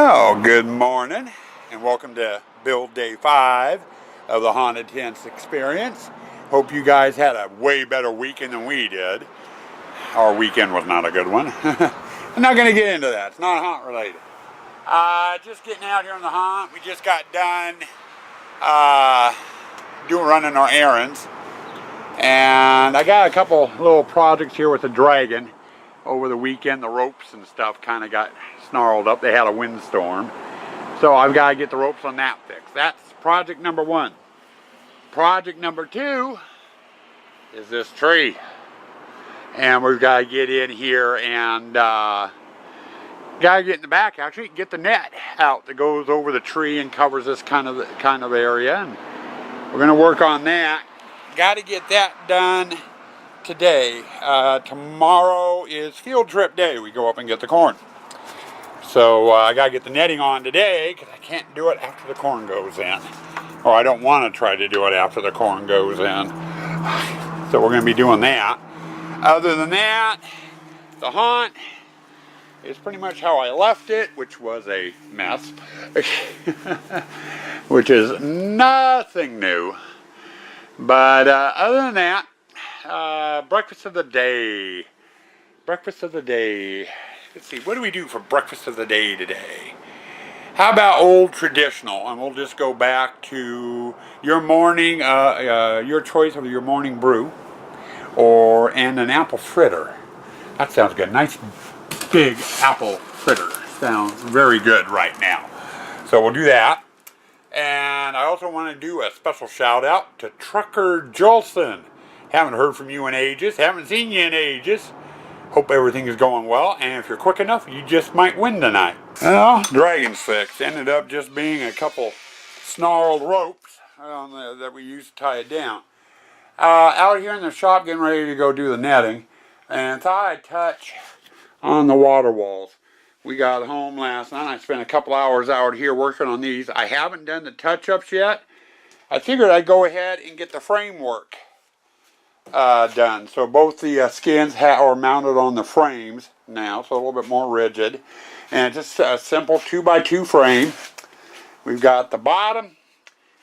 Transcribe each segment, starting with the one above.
Well, good morning, and welcome to build day 5 of the Haunted Tents experience. Hope you guys had a way better weekend than we did. Our weekend was not a good one. I'm not going to get into that. It's not haunt related. Just getting out here on the haunt. We just got done running our errands. And I got a couple little projects here with the dragon. Over the weekend, the ropes and stuff kind of got snarled up. They had a windstorm. So I've got to get the ropes on that fixed. That's project number 1. Project number 2 is this tree. And we've got to get in here and got to get in the back, actually, get the net out that goes over the tree and covers this kind of area. And we're going to work on that. Got to get that done today. Tomorrow is field trip day. We go up and get the corn. So I got to get the netting on today because I can't do it after the corn goes in. Or I don't want to try to do it after the corn goes in. So we're going to be doing that. Other than that, the haunt is pretty much how I left it, which was a mess. Which is nothing new. But other than that, breakfast of the day. Breakfast of the day. Let's see, what do we do for breakfast of the day today? How about old traditional? And we'll just go back to your morning, your choice of your morning brew, and an apple fritter. That sounds good. Nice big apple fritter. Sounds very good right now. So we'll do that. And I also want to do a special shout out to Trucker Jolson. Haven't heard from you in ages. Haven't seen you in ages. Hope everything is going well. And if you're quick enough, you just might win tonight. Well, dragon's fixed. Ended up just being a couple snarled ropes that we used to tie it down. Out here in the shop getting ready to go do the netting. And thought I'd touch on the water walls. We got home last night. I spent a couple hours out here working on these. I haven't done the touch-ups yet. I figured I'd go ahead and get the framework done. So both the skins are mounted on the frames now, so a little bit more rigid. And just a simple 2x2 frame. We've got the bottom,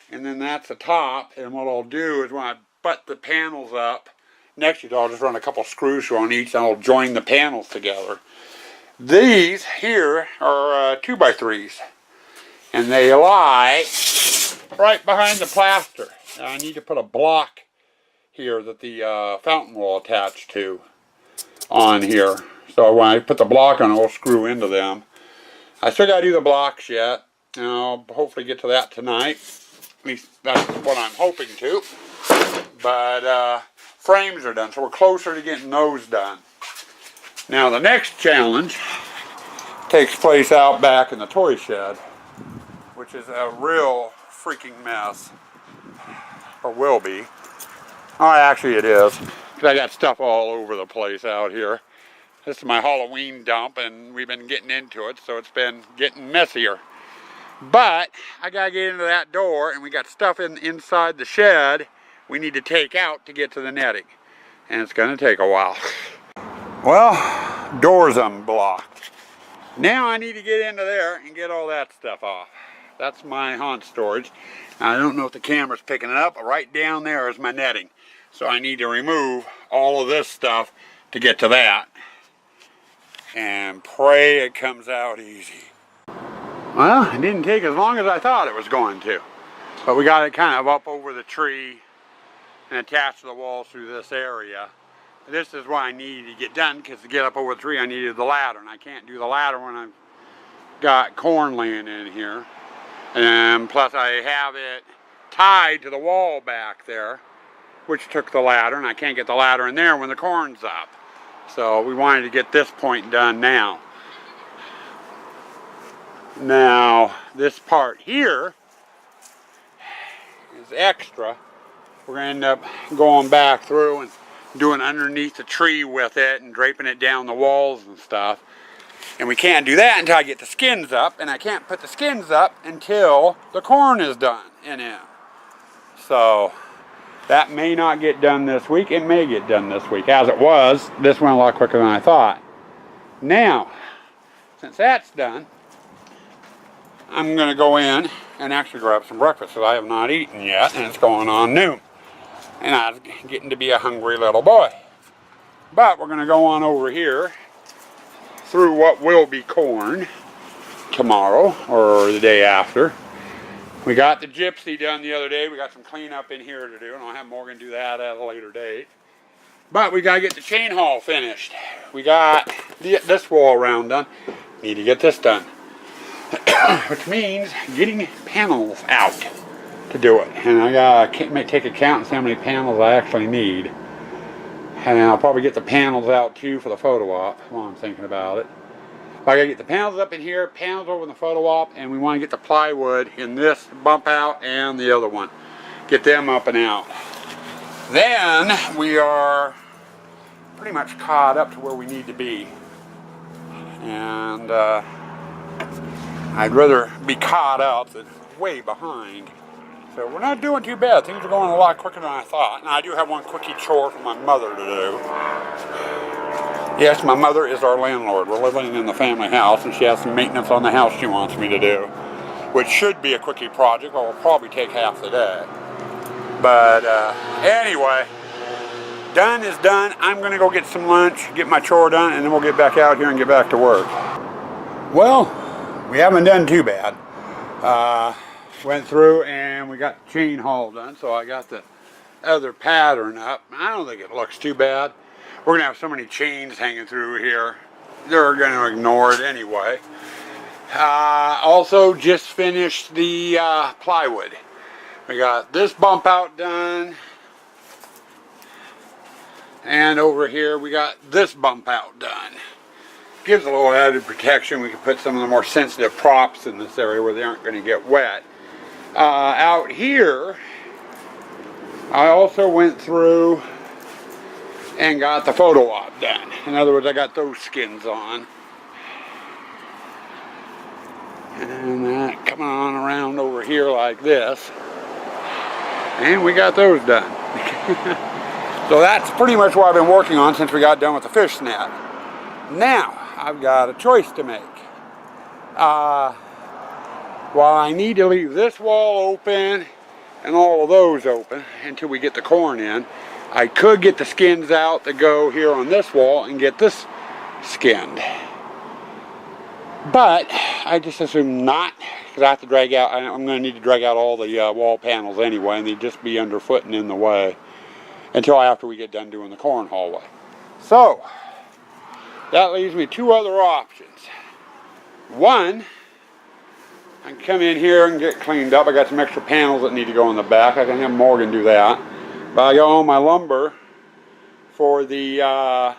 and then that's the top. And what I'll do is when I butt the panels up, next to it, I'll just run a couple screws on each, and I'll join the panels together. These here are 2x3s, and they lie right behind the plaster. Now I need to put a block here that the fountain will attach to on here. So when I put the block on, I'll screw into them. I still got to do the blocks yet. And I'll hopefully get to that tonight. At least that's what I'm hoping to. But frames are done, so we're closer to getting those done. Now the next challenge takes place out back in the toy shed, which is a real freaking mess, or will be. Oh, actually it is, because I got stuff all over the place out here. This is my Halloween dump, and we've been getting into it, so it's been getting messier. But I gotta get into that door, and we got stuff inside the shed we need to take out to get to the netting, and it's gonna take a while. Well, door's unblocked. Now I need to get into there and get all that stuff off. That's my haunt storage. Now, I don't know if the camera's picking it up, but right down there is my netting. So I need to remove all of this stuff to get to that. And pray it comes out easy. Well, it didn't take as long as I thought it was going to. But we got it kind of up over the tree and attached to the wall through this area. This is what I needed to get done, because to get up over the tree I needed the ladder, and I can't do the ladder when I've got corn laying in here. And plus I have it tied to the wall back there, which took the ladder, and I can't get the ladder in there when the corn's up. So we wanted to get this point done now. Now this part here is extra. We're going to end up going back through and doing underneath the tree with it and draping it down the walls and stuff. And we can't do that until I get the skins up, and I can't put the skins up until the corn is done in it. So that may not get done this week. It may get done this week. As it was, this went a lot quicker than I thought. Now, since that's done, I'm going to go in and actually grab some breakfast that I have not eaten yet, and it's going on noon. And I'm getting to be a hungry little boy. But we're going to go on over here through what will be corn tomorrow or the day after. We got the gypsy done the other day. We got some cleanup in here to do, and I'll have Morgan do that at a later date. But we got to get the chain haul finished. We got this wall round done. Need to get this done. Which means getting panels out to do it. And I gotta take a count and see how many panels I actually need. And I'll probably get the panels out too for the photo op while I'm thinking about it. I gotta get the panels up in here, panels over in the photo op, and we want to get the plywood in this bump out and the other one. Get them up and out. Then we are pretty much caught up to where we need to be. And I'd rather be caught up than way behind. So we're not doing too bad. Things are going a lot quicker than I thought. And I do have one quickie chore for my mother to do. Yes, my mother is our landlord. We're living in the family house, and she has some maintenance on the house she wants me to do, which should be a quickie project, but will probably take half the day. But anyway, done is done. I'm going to go get some lunch, get my chore done, and then we'll get back out here and get back to work. Well, we haven't done too bad. Went through and we got the chain haul done, so I got the other pattern up. I don't think it looks too bad. We're gonna have so many chains hanging through here, they're gonna ignore it anyway. Also just finished the plywood. We got this bump out done, and over here we got this bump out done. Gives a little added protection. We can put some of the more sensitive props in this area where they aren't going to get wet. Out here, I also went through and got the photo op done. In other words, I got those skins on. And that coming on around over here like this. And we got those done. So that's pretty much what I've been working on since we got done with the fish net. Now, I've got a choice to make. While I need to leave this wall open and all of those open until we get the corn in, I could get the skins out that go here on this wall and get this skinned. But I just assume not, because I have to drag out, I'm going to need to drag out all the wall panels anyway, and they'd just be underfoot and in the way until after we get done doing the corn hallway. So, that leaves me two other options. One, I can come in here and get cleaned up. I got some extra panels that need to go in the back. I can have Morgan do that. But I got all my lumber for the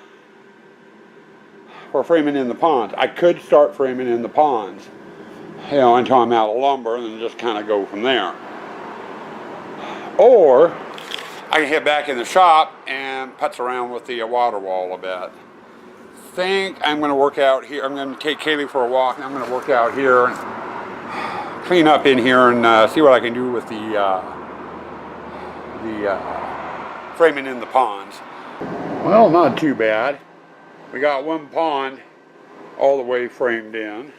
for framing in the ponds. I could start framing in the ponds, you know, until I'm out of lumber, and then just kind of go from there. Or I can head back in the shop and putz around with the water wall a bit. Think I'm going to work out here. I'm going to take Kaylee for a walk, and I'm going to work out here and clean up in here and see what I can do with the framing in the ponds. Well, not too bad. We got one pond all the way framed in,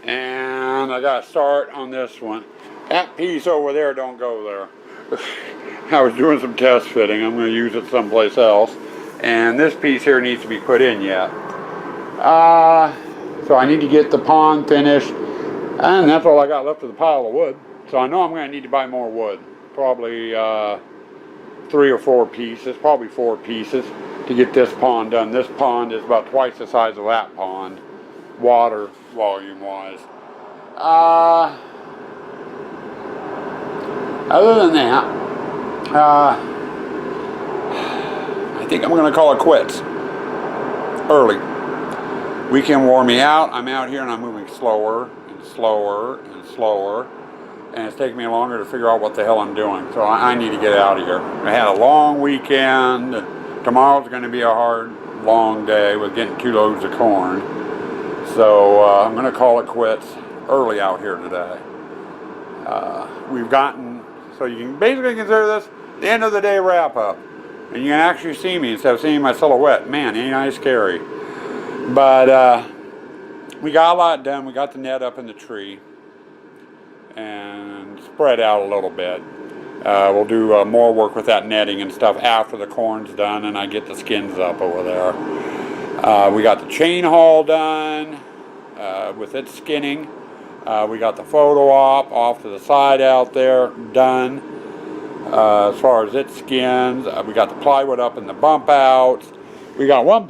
and I got to start on this one. That piece over there don't go there. I was doing some test fitting. I'm going to use it someplace else, and this piece here needs to be put in yet. So I need to get the pond finished, and that's all I got left of the pile of wood. So I know I'm going to need to buy more wood, probably 3 or 4 pieces, probably 4 pieces to get this pond done. This pond is about twice the size of that pond, water volume wise. Other than that, I think I'm going to call it quits early. Weekend wore me out. I'm out here and I'm moving slower and slower and slower, and it's taking me longer to figure out what the hell I'm doing. So I need to get out of here. I had a long weekend, and tomorrow's going to be a hard, long day with getting 2 loads of corn. So I'm going to call it quits early out here today. We've gotten, so you can basically consider this the end of the day wrap up. And you can actually see me instead of seeing my silhouette. Man, ain't I scary. But we got a lot done. We got the net up in the tree. and spread out a little bit. We'll do more work with that netting and stuff after the corn's done and I get the skins up over there. We got the chain haul done with its skinning. We got the photo op off to the side out there done. As far as its skins, we got the plywood up in the bump outs. We got one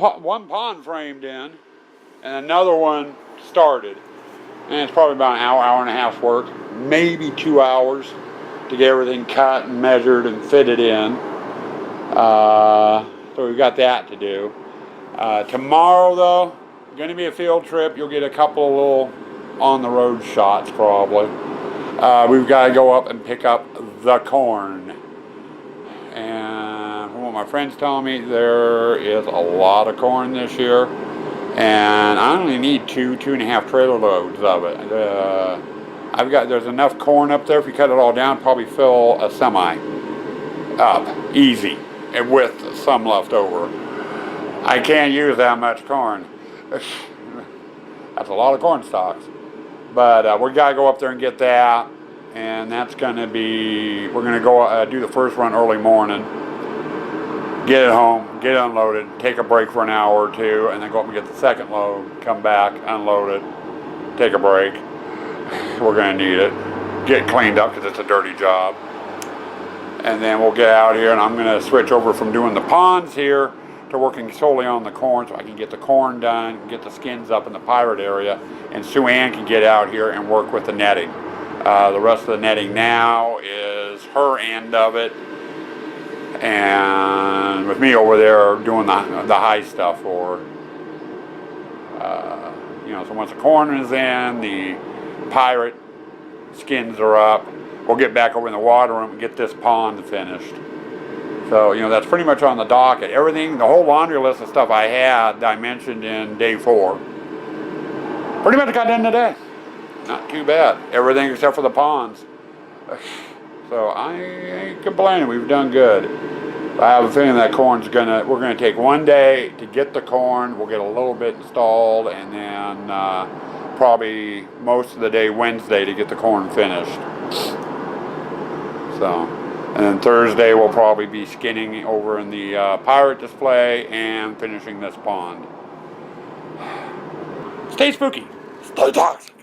pond framed in and another one started. And it's probably about an hour and a half's work, maybe 2 hours to get everything cut and measured and fitted in. So we've got that to do. Tomorrow though, going to be a field trip. You'll get a couple of little on-the-road shots probably. We've got to go up and pick up the corn. And from what my friend's telling me, there is a lot of corn this year. And I only need 2.5 trailer loads of it. There's enough corn up there, if you cut it all down, probably fill a semi up, easy, and with some left over. I can't use that much corn. That's a lot of corn stalks. But we gotta go up there and get that, and that's gonna be, we're gonna go do the first run early morning, get it home, get it unloaded, take a break for an hour or two, and then go up and get the second load, come back, unload it, take a break. We're going to need it. Get cleaned up because it's a dirty job. And then we'll get out here and I'm going to switch over from doing the ponds here to working solely on the corn so I can get the corn done, get the skins up in the pirate area, and Sue Ann can get out here and work with the netting. The rest of the netting now is her end of it, and with me over there doing the high stuff for so once the corn is in, the pirate skins are up, we'll get back over in the water room and get this pond finished. So that's pretty much on the docket. Everything, the whole laundry list of stuff I had that I mentioned in day 4 pretty much got done today. Not too bad. Everything except for the ponds. So I ain't complaining. We've done good. I have a feeling that we're gonna take one day to get the corn. We'll get a little bit installed, and then probably most of the day Wednesday to get the corn finished. So, and then Thursday we'll probably be skinning over in the pirate display and finishing this pond. Stay spooky. Stay toxic.